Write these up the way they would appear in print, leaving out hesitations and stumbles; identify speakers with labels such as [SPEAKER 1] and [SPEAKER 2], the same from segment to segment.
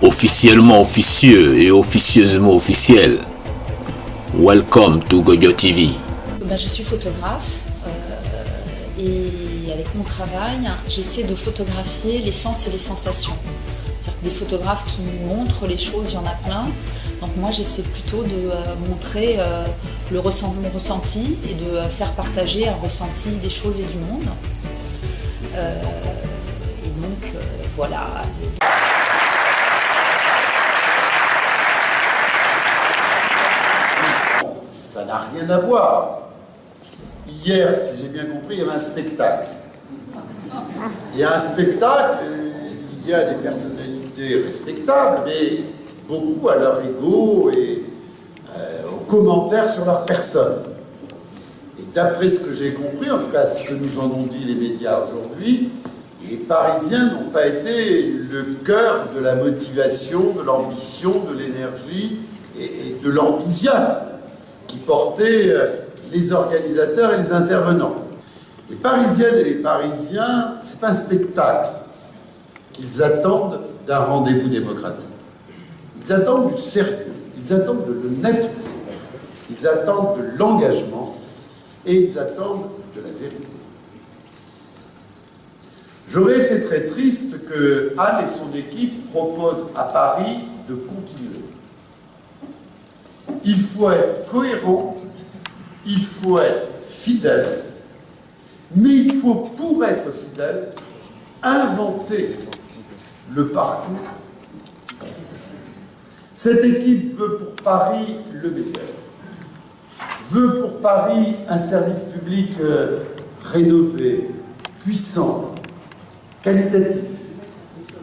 [SPEAKER 1] Officiellement officieux et officieusement officiel. Welcome to Goyo TV.
[SPEAKER 2] Je suis photographe et avec mon travail, j'essaie de photographier les sens et les sensations. C'est-à-dire que des photographes qui montrent les choses, il y en a plein. Donc moi j'essaie plutôt de montrer mon ressenti et de faire partager un ressenti des choses et du monde. Et donc voilà.
[SPEAKER 3] Ça n'a rien à voir. Hier, si j'ai bien compris, il y avait un spectacle. Il y a un spectacle, il y a des personnalités respectables, mais beaucoup à leur ego et aux commentaires sur leur personne. Et d'après ce que j'ai compris, en tout cas ce que nous en ont dit les médias aujourd'hui, les Parisiens n'ont pas été le cœur de la motivation, de l'ambition, de l'énergie et de l'enthousiasme qui portaient les organisateurs et les intervenants. Les Parisiennes et les Parisiens, ce n'est pas un spectacle qu'ils attendent d'un rendez-vous démocratique. Ils attendent du sérieux, ils attendent de l'honnêteté, ils attendent de l'engagement et ils attendent de la vérité. J'aurais été très triste que Anne et son équipe proposent à Paris de continuer. Il faut être cohérent, il faut être fidèle, mais il faut, pour être fidèle, inventer le parcours. Cette équipe veut pour Paris le meilleur, veut pour Paris un service public rénové, puissant, qualitatif,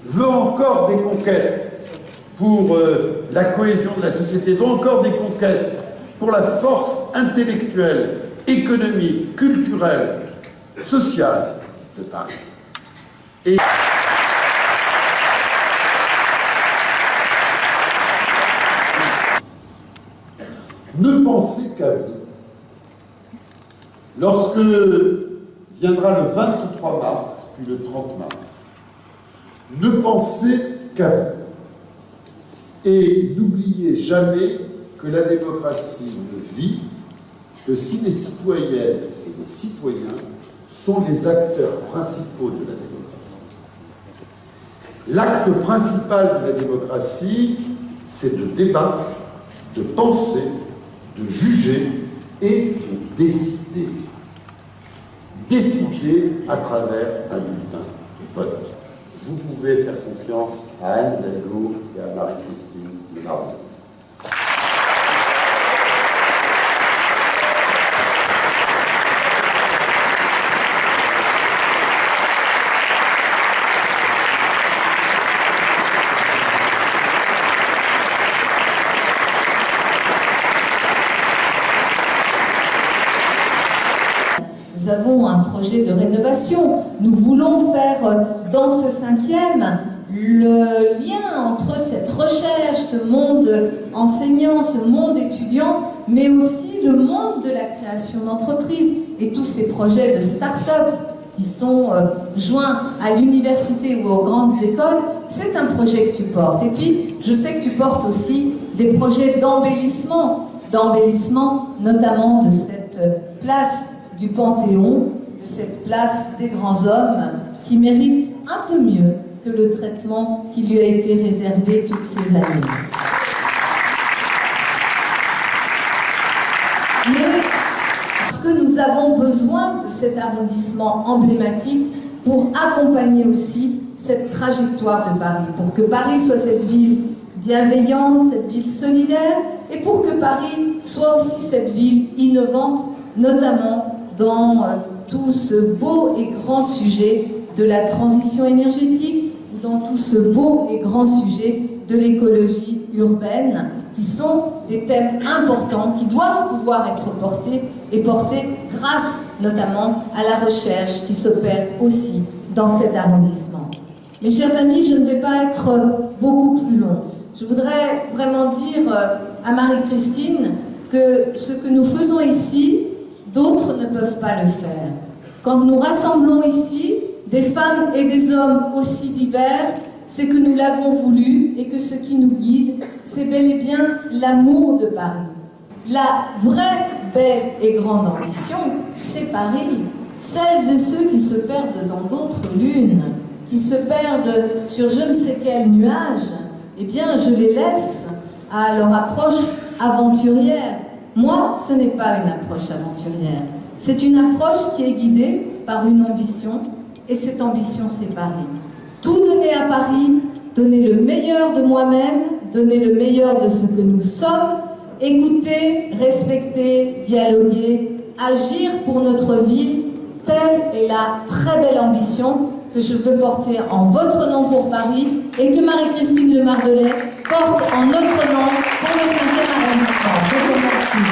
[SPEAKER 3] veut encore des conquêtes pour la cohésion de la société, veut encore des conquêtes pour la force intellectuelle, économique, culturelle, sociale de Paris. Et ne pensez qu'à vous. Lorsque viendra le 23 mars, puis le 30 mars, ne pensez qu'à vous. Et n'oubliez jamais que la démocratie ne vit que si les citoyennes et les citoyens sont les acteurs principaux de la démocratie. L'acte principal de la démocratie, c'est de débattre, de penser, de juger et de décider. Décider à travers un bulletin de vote. Vous pouvez faire confiance à Anne Hidalgo et à Marie-Christine Ménard.
[SPEAKER 4] Nous avons un projet de rénovation. Nous voulons faire dans ce 5e le lien entre cette recherche, ce monde enseignant, ce monde étudiant, mais aussi le monde de la création d'entreprises et tous ces projets de start-up qui sont joints à l'université ou aux grandes écoles. C'est un projet que tu portes. Et puis, je sais que tu portes aussi des projets d'embellissement notamment de cette place du Panthéon, de cette place des grands hommes qui mérite un peu mieux que le traitement qui lui a été réservé toutes ces années. Mais est-ce que nous avons besoin de cet arrondissement emblématique pour accompagner aussi cette trajectoire de Paris, pour que Paris soit cette ville bienveillante, cette ville solidaire, et pour que Paris soit aussi cette ville innovante, notamment dans tout ce beau et grand sujet de la transition énergétique ou dans tout ce beau et grand sujet de l'écologie urbaine, qui sont des thèmes importants qui doivent pouvoir être portés et portés grâce notamment à la recherche qui s'opère aussi dans cet arrondissement. Mes chers amis, je ne vais pas être beaucoup plus long. Je voudrais vraiment dire à Marie-Christine que ce que nous faisons ici, d'autres ne peuvent pas le faire. Quand nous rassemblons ici des femmes et des hommes aussi divers, c'est que nous l'avons voulu et que ce qui nous guide, c'est bel et bien l'amour de Paris. La vraie, belle et grande ambition, c'est Paris. Celles et ceux qui se perdent dans d'autres lunes, qui se perdent sur je ne sais quel nuage, eh bien, je les laisse à leur approche aventurière. Moi, ce n'est pas une approche aventurière. C'est une approche qui est guidée par une ambition, et cette ambition, c'est Paris. Tout donner à Paris, donner le meilleur de moi-même, donner le meilleur de ce que nous sommes, écouter, respecter, dialoguer, agir pour notre ville, telle est la très belle ambition que je veux porter en votre nom pour Paris et que Marie-Christine Le Mardelet porte en notre nom pour le 5e arrondissement. Je vous remercie.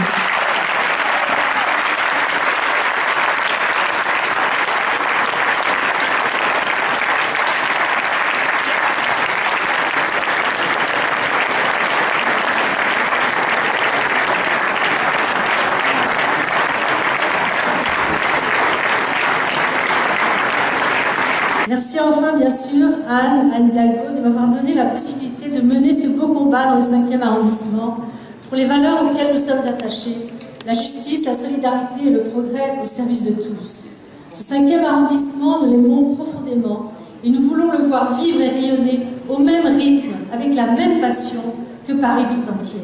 [SPEAKER 5] Merci enfin, bien sûr, à Anne Hidalgo de m'avoir donné la possibilité de mener ce beau combat dans le 5e arrondissement pour les valeurs auxquelles nous sommes attachés, la justice, la solidarité et le progrès au service de tous. Ce 5e arrondissement, nous l'aimons profondément et nous voulons le voir vivre et rayonner au même rythme, avec la même passion que Paris tout entier.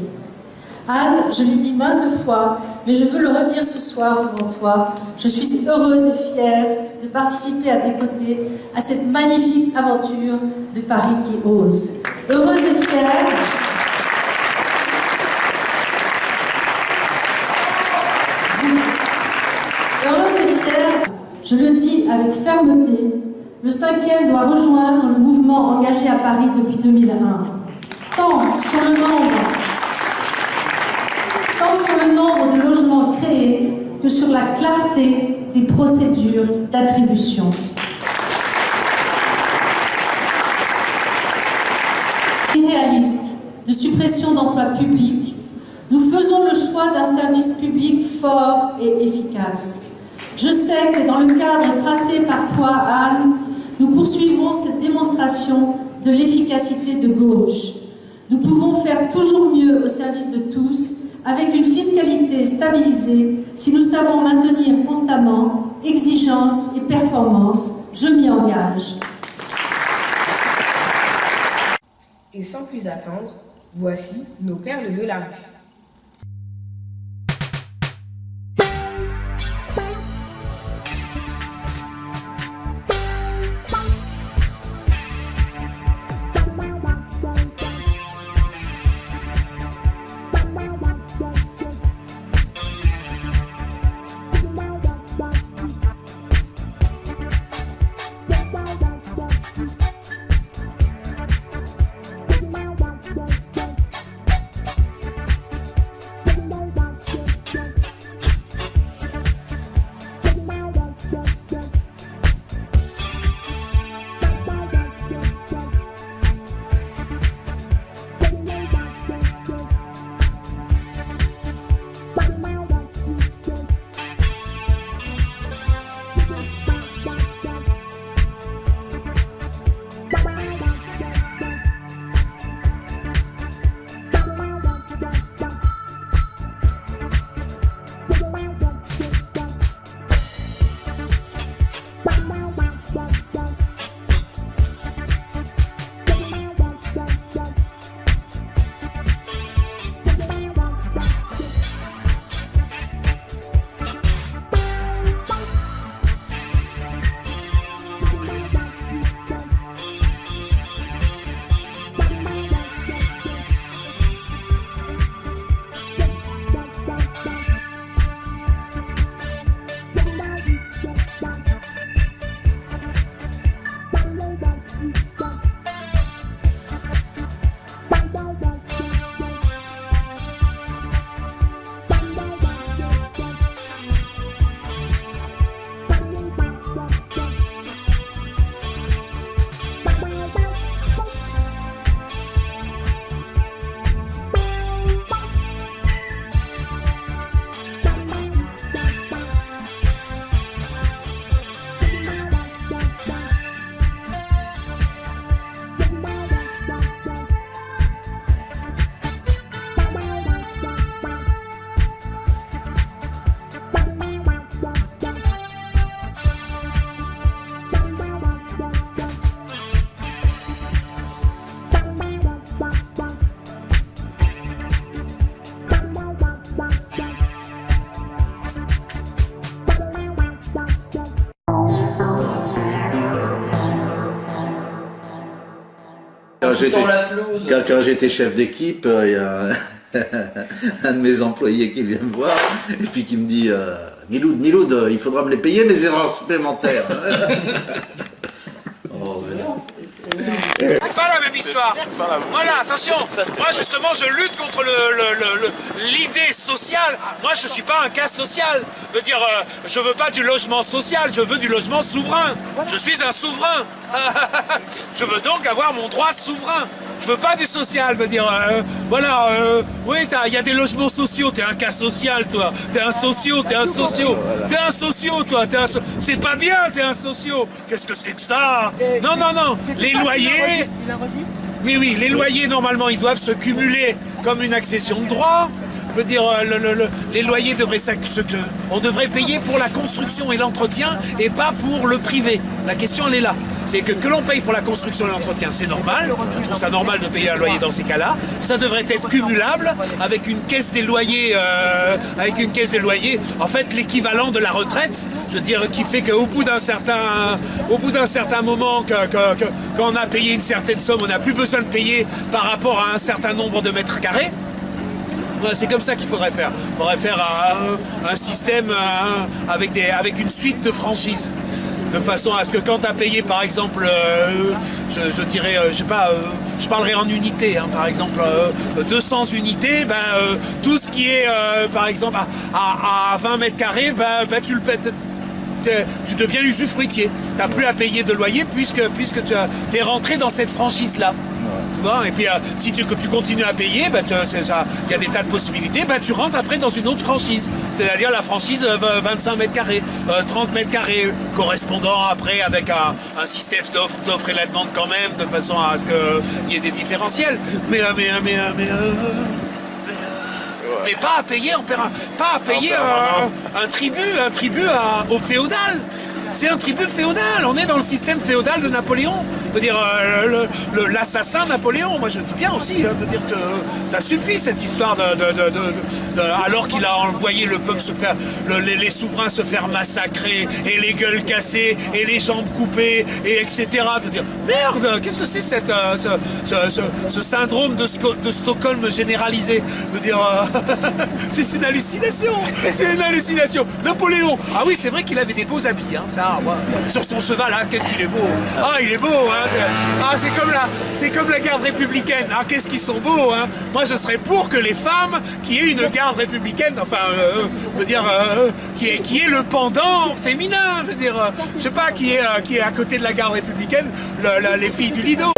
[SPEAKER 5] Anne, je l'ai dit maintes fois, mais je veux le redire ce soir devant toi, je suis heureuse et fière de participer à tes côtés à cette magnifique aventure de Paris qui ose. Heureuse et fière. Heureuse et fière, je le dis avec fermeté, le 5e doit rejoindre le mouvement engagé à Paris depuis 2001. Tant sur le nombre de logements créés que sur la clarté des procédures d'attribution. Irréaliste de suppression d'emplois publics, nous faisons le choix d'un service public fort et efficace. Je sais que dans le cadre tracé par toi, Anne, nous poursuivrons cette démonstration de l'efficacité de gauche. Nous pouvons faire toujours mieux au service de tous, avec une fiscalité stabilisée, si nous savons maintenir constamment exigence et performance. Je m'y engage.
[SPEAKER 6] Et sans plus attendre, voici nos perles de la rue.
[SPEAKER 3] quand j'étais chef d'équipe, il y a un de mes employés qui vient me voir et puis qui me dit Miloud, il faudra me les payer mes erreurs supplémentaires.
[SPEAKER 7] C'est pas la même histoire. Voilà, attention. Moi, justement, je lutte contre l'idée sociale. Moi, je suis pas un cas social. Je veux dire, je veux pas du logement social, je veux du logement souverain. Je suis un souverain. Je veux donc avoir mon droit souverain. Je veux pas du social, je veux dire, oui, il y a des logements sociaux, t'es un cas social, toi. T'es un socio, toi. C'est pas bien, t'es un socio. Qu'est-ce que c'est que ça? Non. Les loyers... Oui, les loyers, normalement, ils doivent se cumuler comme une accession de droit. Je veux dire, les loyers on devrait payer pour la construction et l'entretien et pas pour le privé. La question, elle est là. C'est que l'on paye pour la construction et l'entretien, c'est normal. Je trouve ça normal de payer un loyer dans ces cas-là. Ça devrait être cumulable avec une caisse des loyers, en fait, l'équivalent de la retraite. Je veux dire, qui fait qu'au bout d'un certain moment, quand on a payé une certaine somme, on n'a plus besoin de payer par rapport à un certain nombre de mètres carrés. C'est comme ça qu'il faudrait faire. Il faudrait faire un système avec une suite de franchises. De façon à ce que quand tu as payé, par exemple, je dirais, je sais pas, je parlerai en unités, hein, par exemple, 200 unités, tout ce qui est, par exemple, à 20 mètres carrés, tu le pètes. Tu deviens usufruitier. Tu n'as plus à payer de loyer puisque tu es rentré dans cette franchise-là. Et puis si tu continues à payer, il y a des tas de possibilités, tu rentres après dans une autre franchise, c'est-à-dire la franchise 25 mètres carrés, 30 mètres carrés, correspondant après avec un système d'offre et la demande quand même, de façon à ce qu'il y ait des différentiels. Mais pas à payer, un tribut au féodal. C'est un tribut féodal, on est dans le système féodal de Napoléon. Je veux dire, l'assassin Napoléon, moi je dis bien aussi, de dire que ça suffit cette histoire alors qu'il a envoyé le peuple se faire, les souverains se faire massacrer, et les gueules cassées, et les jambes coupées, et etc. Je veux dire, merde, qu'est-ce que c'est ce syndrome de Stockholm généralisé? Je veux dire, c'est une hallucination, Napoléon, ah oui, c'est vrai qu'il avait des beaux habits, hein, ça, sur son cheval, hein, qu'est-ce qu'il est beau. Ah, il est beau, hein. C'est comme la garde républicaine. Ah, qu'est-ce qu'ils sont beaux, hein. Moi, je serais pour que les femmes qui aient une garde républicaine, qui est le pendant féminin, je veux dire, je sais pas, qui est à côté de la garde républicaine, les filles du Lido.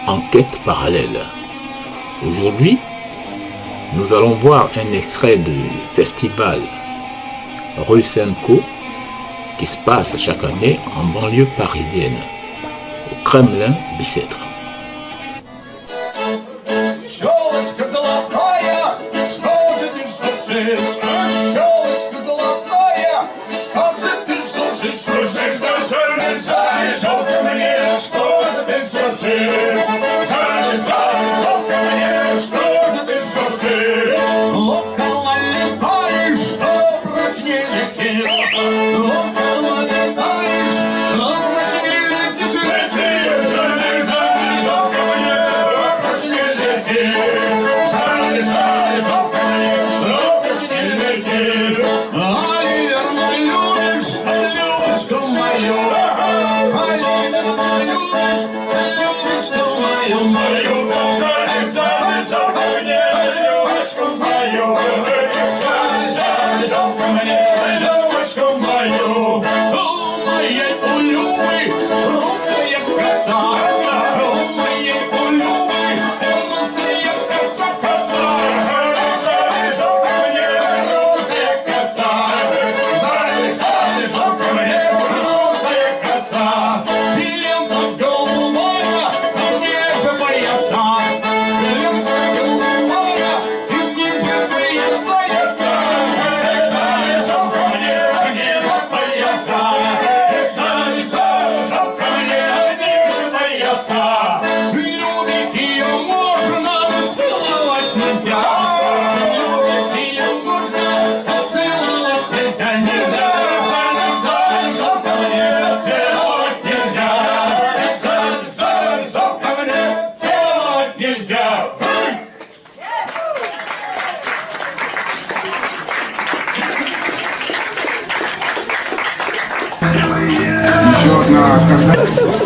[SPEAKER 1] Enquête parallèle. Aujourd'hui, nous allons voir un extrait du festival Rue Sainte-Co qui se passe chaque année en banlieue parisienne, au Kremlin Bicêtre.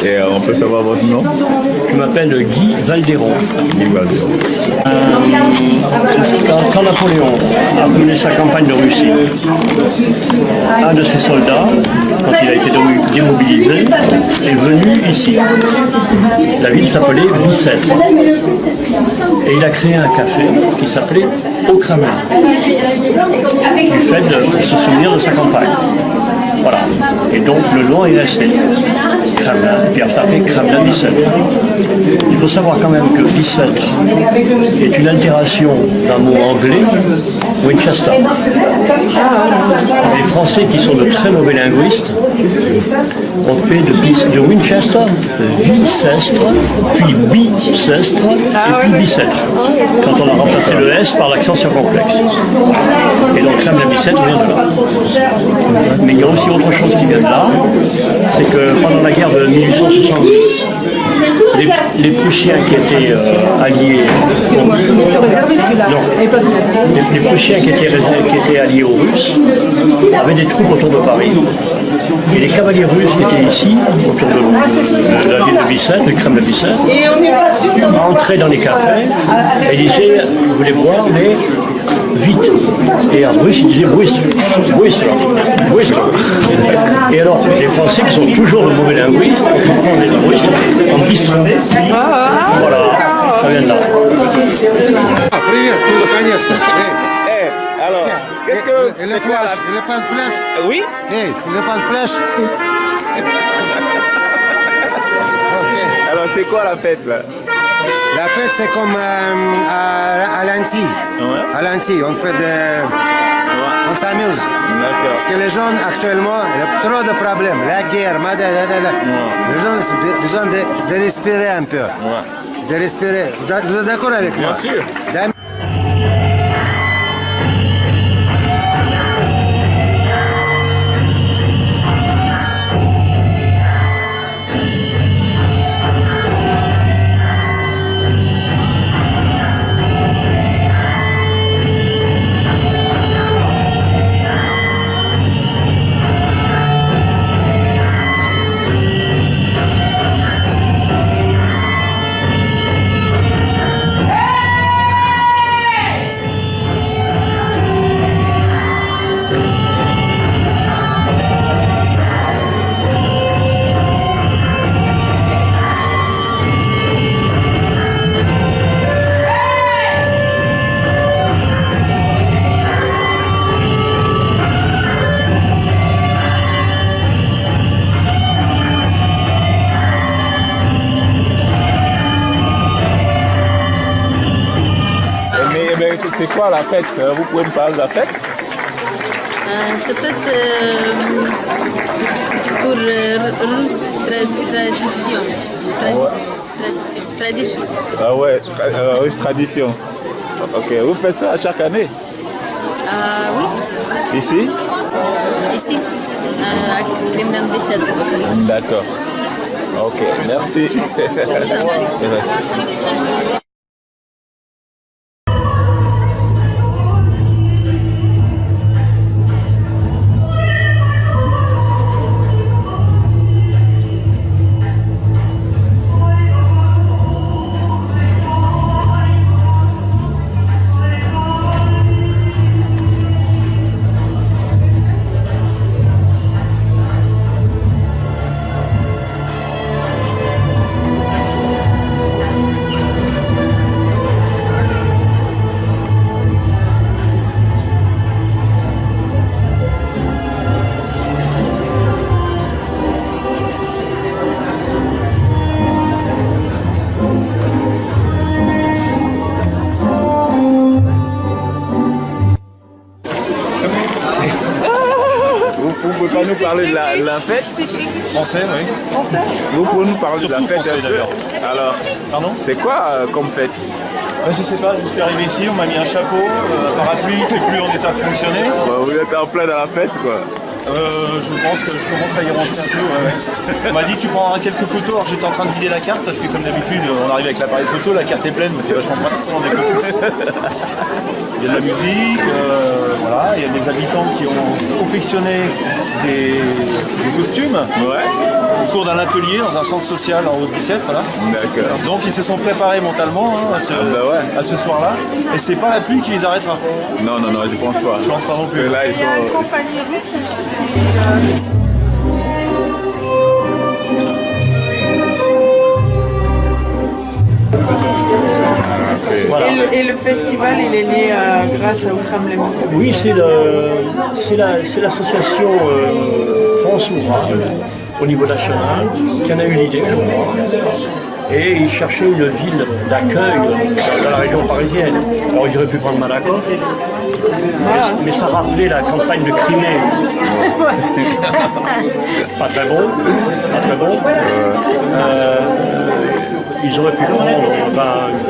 [SPEAKER 8] Et on peut savoir votre nom?
[SPEAKER 9] Je m'appelle Guy Valderon.
[SPEAKER 8] Guy Valderon.
[SPEAKER 9] Quand Napoléon a mené sa campagne de Russie, un de ses soldats, quand il a été démobilisé, est venu ici. La ville s'appelait Bicêtre. Et il a créé un café qui s'appelait Au Kremlin, du fait de se souvenir de sa campagne. Voilà. Et donc le nom est resté. Kremlin, puis après s'appelait Kremlin Bicêtre. Il faut savoir quand même que Bicêtre est une altération d'un mot anglais, Winchester. Les Français, qui sont de très mauvais linguistes, ont fait de Winchester, Vicestre, puis Bicestre, et puis Bicêtre, quand on a remplacé le S par l'accent circonflexe. Et donc Kremlin Bicêtre vient de là. Mais il y a aussi autre chose qui vient de là, c'est que pendant la guerre de 1870, les Prussiens qui étaient alliés les Prussiens qui étaient alliés aux Russes avaient des troupes autour de Paris. Et les cavaliers russes qui étaient ici, autour de la ville de Bicêtre, du Kremlin Bicêtre, entraient dans les cafés et disaient, vous voulez boire, mais vite. Et en russe, ils disaient Bwistre. Et alors, les Français qui sont toujours de mauvais linguistes, on comprend les Bwistre en bistre. Voilà, ça vient de là.
[SPEAKER 3] Привет, ну наконец-то.
[SPEAKER 8] Alors, qu'est-ce que...
[SPEAKER 3] Il est flash, il est pas de flash.
[SPEAKER 8] Oui?
[SPEAKER 3] Hey, il est pas de flash.
[SPEAKER 8] Alors, c'est quoi la fête, là?
[SPEAKER 3] La fête, c'est comme à l'Annecy.
[SPEAKER 8] Ouais.
[SPEAKER 3] À l'Annecy, on fait on s'amuse.
[SPEAKER 8] D'accord.
[SPEAKER 3] Parce que les jeunes, actuellement, il y a trop de problèmes. La guerre, les gens ont besoin de respirer un peu.
[SPEAKER 8] Ouais.
[SPEAKER 3] De respirer. Vous êtes d'accord avec moi?
[SPEAKER 8] Bien sûr. quoi la fête? Vous pouvez me parler de la fête?
[SPEAKER 10] C'est fait pour tradition.
[SPEAKER 8] Ah ouais, tradition. Ok, vous faites ça chaque année?
[SPEAKER 10] Oui,
[SPEAKER 8] Ici?
[SPEAKER 10] ici, à Kremlin Bicêtre.
[SPEAKER 8] D'accord. Ok, merci. Vous pouvez pas nous parler de la fête?
[SPEAKER 11] Français, oui.
[SPEAKER 6] Français?
[SPEAKER 8] Vous pouvez nous parler
[SPEAKER 11] Surtout
[SPEAKER 8] de la fête
[SPEAKER 11] français, d'ailleurs.
[SPEAKER 8] Alors,
[SPEAKER 11] Pardon?
[SPEAKER 8] c'est quoi comme fête?
[SPEAKER 11] Je sais pas, je suis arrivé ici, on m'a mis un chapeau, un parapluie qui est plus en état de fonctionner.
[SPEAKER 8] Vous êtes en plein dans la fête, quoi.
[SPEAKER 11] Je pense que je commence à y rentrer un peu. Ouais. On m'a dit tu prendras quelques photos, alors j'étais en train de vider la carte parce que comme d'habitude on arrive avec l'appareil photo, la carte est pleine mais c'est vachement pratique pour prendre des photos. Il y a de la musique, voilà, il y a des habitants qui ont confectionné des costumes au cours d'un atelier dans un centre social en Haute-Bicêtre. Voilà.
[SPEAKER 8] D'accord.
[SPEAKER 11] Donc ils se sont préparés mentalement à ce soir-là et c'est pas la pluie qui les arrêtera.
[SPEAKER 8] Non, je pense pas.
[SPEAKER 11] Je pense pas non plus.
[SPEAKER 8] Là, ils sont...
[SPEAKER 6] Compagnie russe.
[SPEAKER 9] Voilà.
[SPEAKER 6] Et le festival, il est né grâce au Kremlin.
[SPEAKER 9] Oui, c'est l'association France Ouvrage au niveau national qui en a eu l'idée, je crois. Et ils cherchaient une ville d'accueil dans la région parisienne. Alors ils auraient pu prendre Malakoff, mais ça rappelait la campagne de Crimée. Pas très bon, pas très bon. Ils auraient pu prendre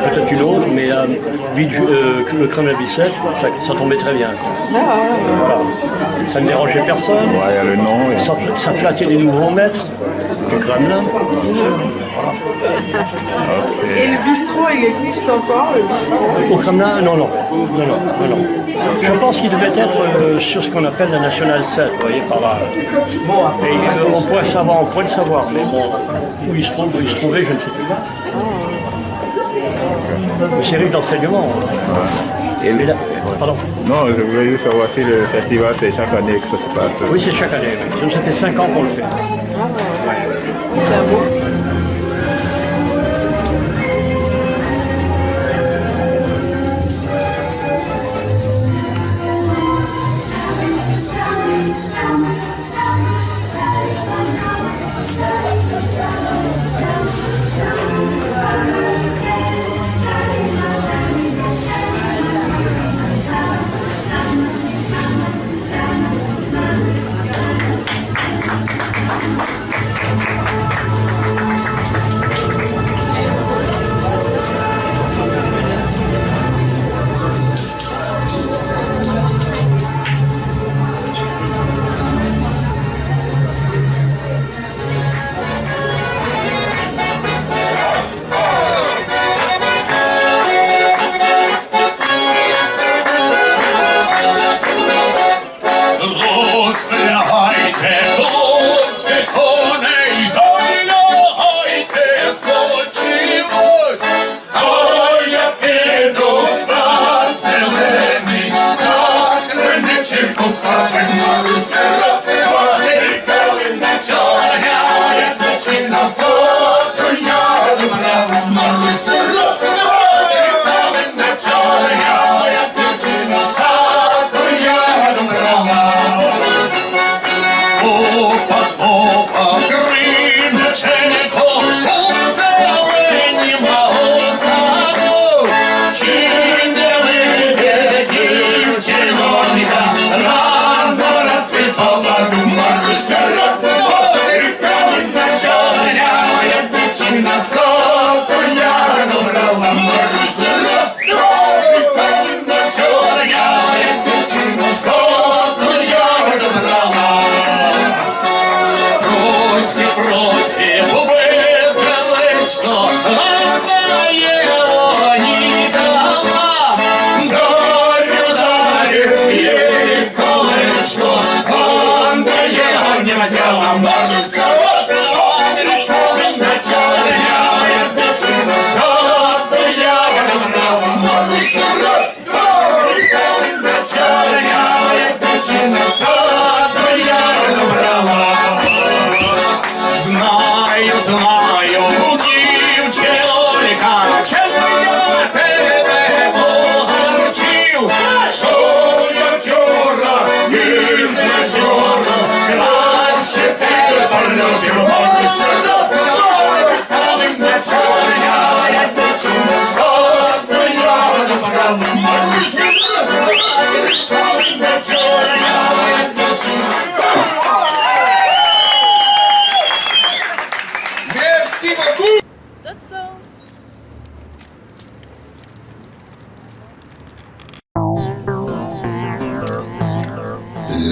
[SPEAKER 9] peut-être une autre, mais le Kremlin Bicêtre, ça tombait très bien. Voilà. Ça ne dérangeait personne.
[SPEAKER 8] Il y a le nom.
[SPEAKER 9] Ça flattait les nouveaux maîtres du Kremlin.
[SPEAKER 6] Et le bistrot, il existe encore, le bistrot?
[SPEAKER 9] Au Kremlin, non. Je pense qu'il devait être sur ce qu'on appelle la Nationale 7, vous voyez, par là. Et on pourrait le savoir, mais bon, où il se trouvait, je ne sais plus. C'est riche d'enseignement. Pardon.
[SPEAKER 8] Non, je voulais juste savoir si le festival, c'est chaque année que ça se passe.
[SPEAKER 9] Oui, c'est chaque année. Ça fait 5 ans qu'on le fait.
[SPEAKER 6] C'est un beau.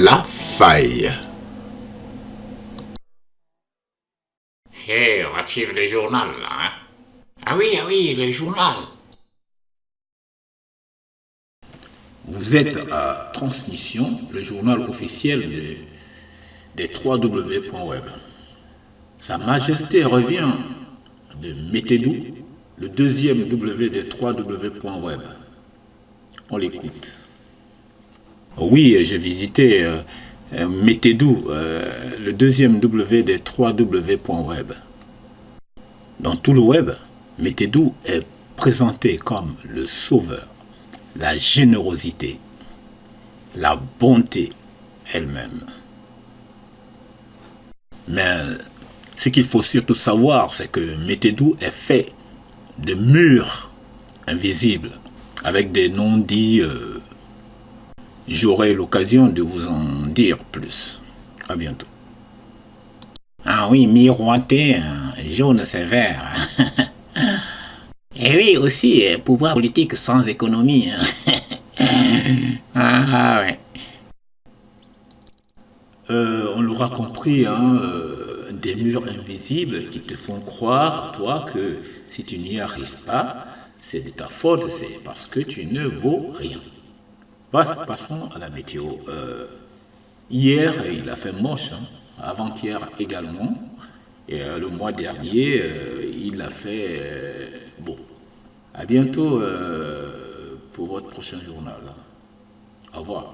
[SPEAKER 1] La faille.
[SPEAKER 12] Hé, on va suivre le journal, là, hein? Ah oui, le journal.
[SPEAKER 1] Vous êtes à Transmission, le journal officiel des 3W.web. Sa Majesté revient de Métédou, le deuxième W des 3W.web. On l'écoute. Oui, j'ai visité Métédou, le deuxième W des 3W.web. Dans tout le web, Métédou est présenté comme le sauveur, la générosité, la bonté elle-même. Mais ce qu'il faut surtout savoir, c'est que Métédou est fait de murs invisibles, avec des non-dits. J'aurai l'occasion de vous en dire plus. À bientôt.
[SPEAKER 12] Ah oui, miroité, jaune sévère. Et oui, aussi, pouvoir politique sans économie. Ah ouais.
[SPEAKER 1] On l'aura compris, hein, des murs invisibles qui te font croire, toi, que si tu n'y arrives pas, c'est de ta faute, c'est parce que tu ne vaux rien. Bref, passons à la météo. Hier, il a fait moche, hein, avant-hier également, et le mois dernier, il a fait beau. À bientôt pour votre prochain journal. Au revoir.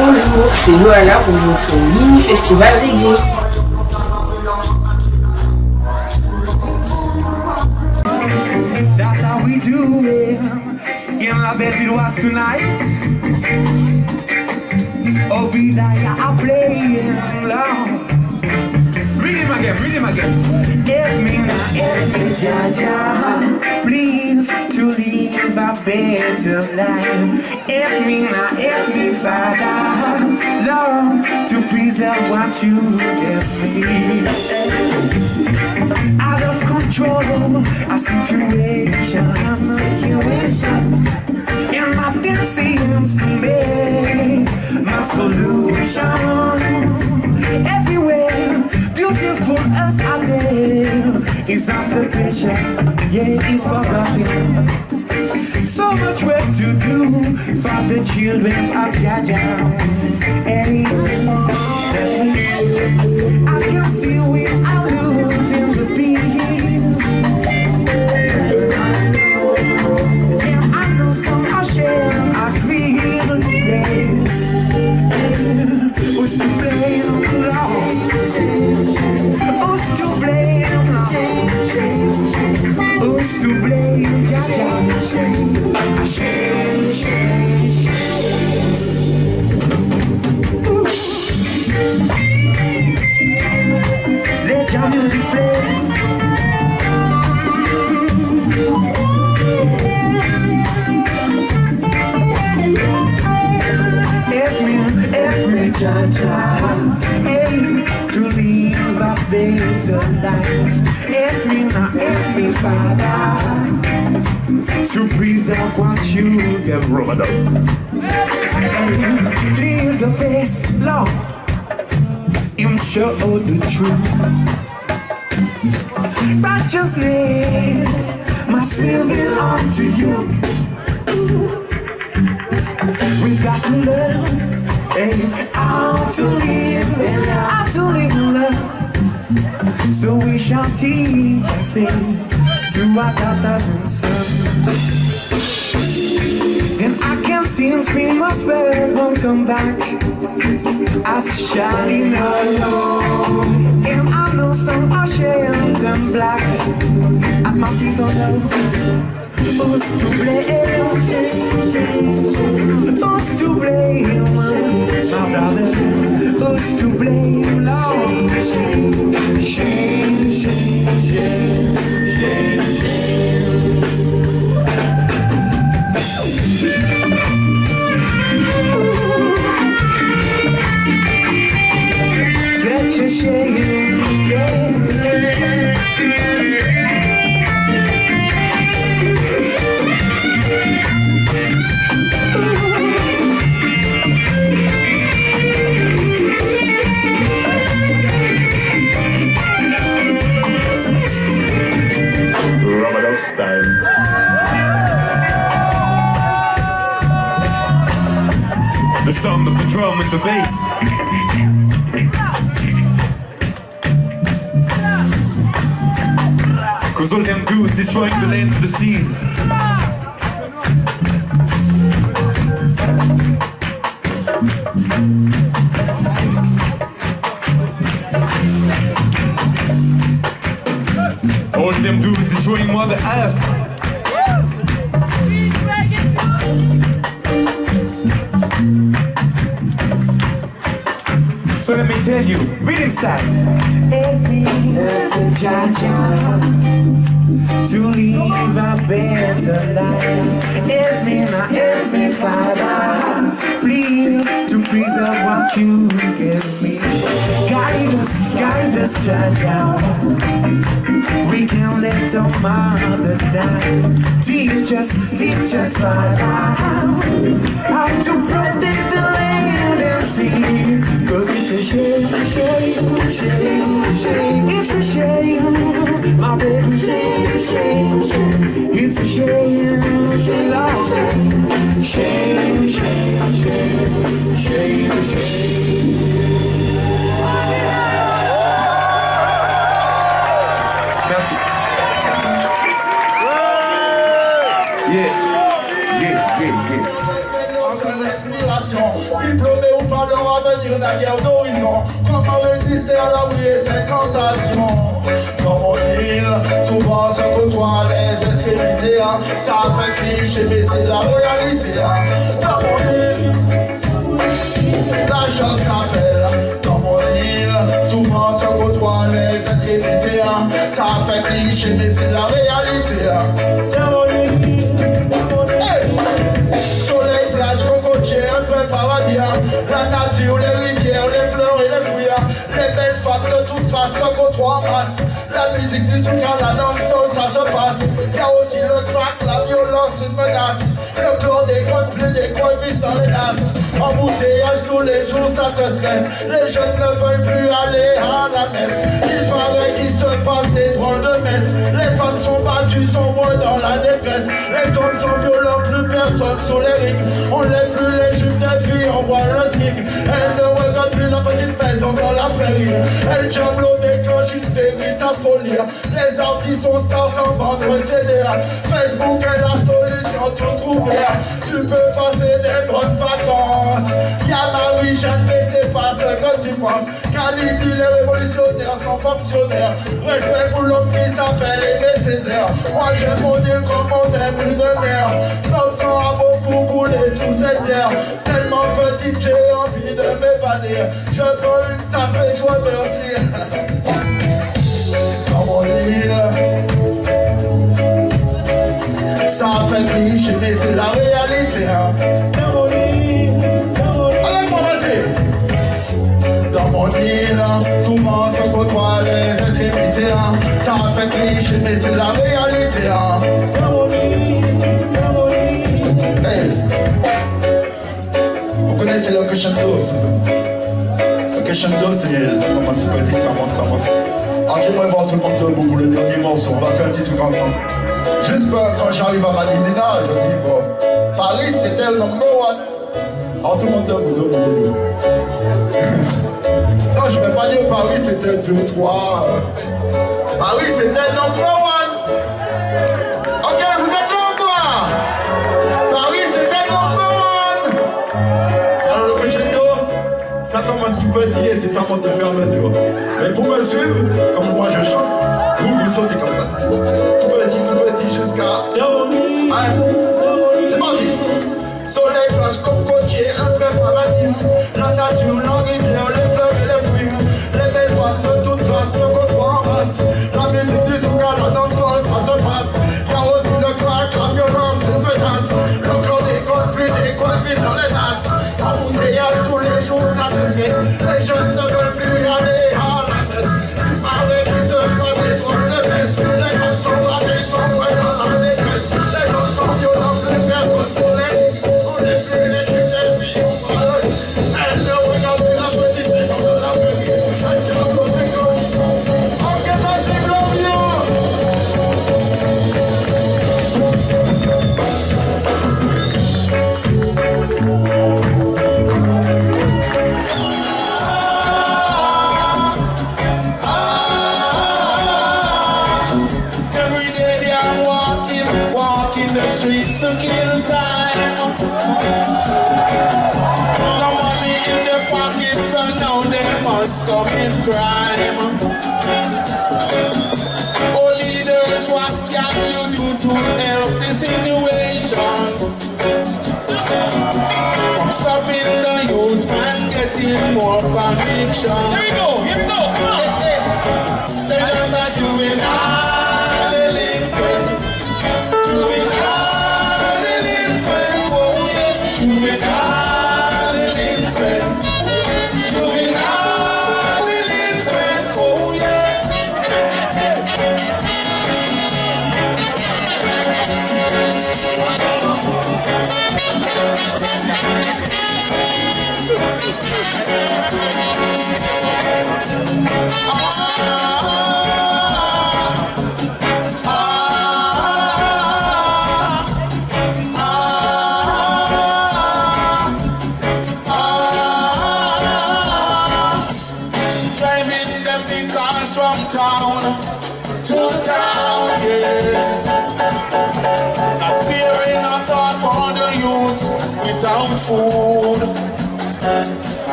[SPEAKER 6] Bonjour, c'est Loala pour votre mini-festival reggae.
[SPEAKER 13] That's how we do it. In la bed it was tonight. Oh, be like I play love. Read him again. Help me, Jaja, please, to live a better life. Help me, Father, Lord, to preserve what you gave me. Out of control, a situation, and nothing seems to make my solution. Everywhere, beautiful as a day, is under pressure, yeah, it's forgotten. So much work to do for the children of Jaja. Hey, I can see we are losing the beat. And I know some are sharing our dream. Who's to blame, Lord? Who's to blame, Lord? Who's to blame, Jaja? Let your music play. Help me, Jaja, hey, to live a better life. Help me now, help me, Father, to preserve what you have brought up. Hey, clear the best, Lord, and show the truth. Righteousness must belong to you. We've got to learn, hey, how to live and how to live in love. So we shall teach and sing to our daughters and sons. And I can see him scream, my spirit won't come back. I shining alone, and I know some are ashamed and black. As my feet on love. Who's to blame? Who's to blame? My brother, who's to blame? Lord, shame, shame, shame, shame, shame. Such a shame, yeah.
[SPEAKER 8] Style.
[SPEAKER 13] The sound of the drum and the bass. Cause all them do is destroying the land and the seas. All them do is destroying Mother Earth. So let me tell you, reading style. Help me, Jaja, to live a better life. Help me now, help me, Father, please, to preserve what you give me. Guide us, Jaja. We can't let our mother die. Teach us, Father, how to protect the land and sea. Cause it's a shame, shame, shame, shame. It's a shame, my baby, shame, shame, shame. It's a shame, shame, Lord. Shame, shame, shame, shame, shame. Merci.
[SPEAKER 3] Diplômé ou pas, leur avenir d'un guerre d'horizon. Comment résister à la oui et cette tentation? Dans mon île, souvent se côtoient les extrémités. Ça fait cliché, mais c'est la réalité. Dans mon île, la chance s'appelle. Dans mon île, souvent se côtoient les extrémités. Ça fait cliché, mais c'est la réalité. Dans mon île, soleil, plage, cocotier, un vrai paradis. La nature, les rivières, les fleurs et les fruits. Les belles femmes de toutes races se côtoient en masse. La musique du soukha, la danse, ça se passe. Y'a aussi le crack, la violence, une menace. Le clan des grottes, plus des coins vus dans les nasses. Embouteillage tous les jours, ça te stresse. Les jeunes ne veulent plus aller à la messe. Il paraît qu'il se passe des drôles de messes. Les femmes sont battues, sont molles dans la détresse. Les hommes sont violents, plus personne sur les rings. On lève plus les jupes des filles, on voit le swing. Elles ne regardent plus la petite maison dans la prairie. Elles jambent l'eau déclenche une véritable folie. Les artistes sont stars sans vendre CD. Facebook est la solution, tout trouver. Tu peux passer des bonnes vacances. Y'a Marie-Jeanne, mais c'est pas ce que tu penses. Calibi, les révolutionnaires sont fonctionnaires. Respect pour l'homme qui s'appelle Aimé Césaire. Moi j'aime mon île comme on aime plus de mer. Notre sang a beaucoup coulé sous cette terre. Tellement petite j'ai envie de m'évader. Je veux une taf et je remercie. Dans mon île, ça fait cliché mais c'est la réalité. Dans mon île, avec moi vas-y. c'est le crescendo. Le crescendo, c'est ça commence petit, ça monte. Alors j'aimerais voir tout le monde debout pour le dernier morceau. On va faire un petit truc ensemble. Juste quand j'arrive à Malinina, je dis bon, Paris c'était le number one. Alors tout le monde debout. Non, je ne vais pas dire Paris c'était 2, 3. Paris c'était number one. Ok, vous êtes là ou quoi? Paris c'était number one. Alors le crescendo, ça commence tout petit et puis ça monte de fur et à mesure. Mais pour me suivre, comme moi je chante, vous sautez comme ça. Tout petit jusqu'à... Allez, c'est parti. Soleil flash comme côtier, un vrai paradis. La nature, la rivière, les fleurs et les fruits. Les belles femmes de toute classe se côtoient en masse. La musique du zouk à la dancehall, ça se passe. Y'a aussi le crack, la violence, une menace. Le clan des conflits, des conflits dans les nasses. Embouteillage tous les jours, ça se fait. Les jeunes ne veulent plus y aller à la fête. Parler qui se passe, les fois de baisse. Les gens sont ratés, sont vrais dans la détresse. Les gens sont violents, plus personne sur les. On n'est plus les chutes et puis on parle. Elle ne regarde plus la petite maison de la mairie. Elle tient au côté gauche. Ok, vas-y, Flavio.
[SPEAKER 13] Every day they are walking the streets to kill time. No money in their pockets, so now they must commit crime. Oh leaders, what can you do to help the situation? From stopping the youth and getting more conviction. Here we go, come on. They're just a juvenile delinquent. Juvenile delinquent, oh yeah. Juvenile delinquent. Juvenile delinquent, oh driving them big cars from town to town, yeah. Not fearing a thought for the youth without food.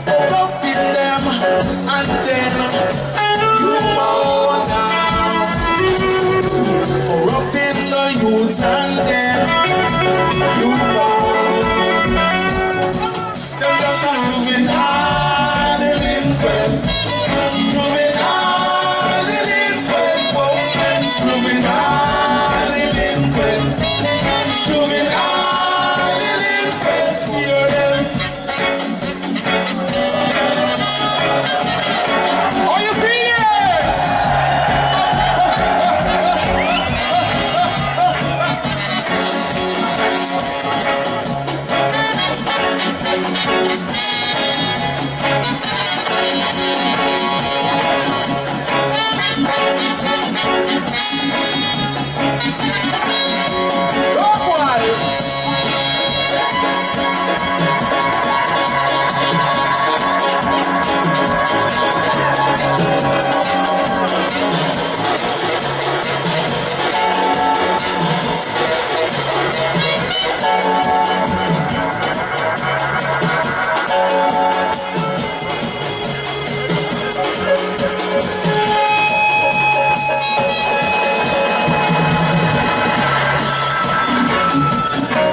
[SPEAKER 13] Corrupting them and then you mourn now. Corrupting the youth and then you mourn. Them just a juvenile delinquent. Juvenile delinquent, oh, juvenile delinquent. Juvenile delinquents, hear them. Are you feeling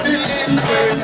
[SPEAKER 13] delinquents?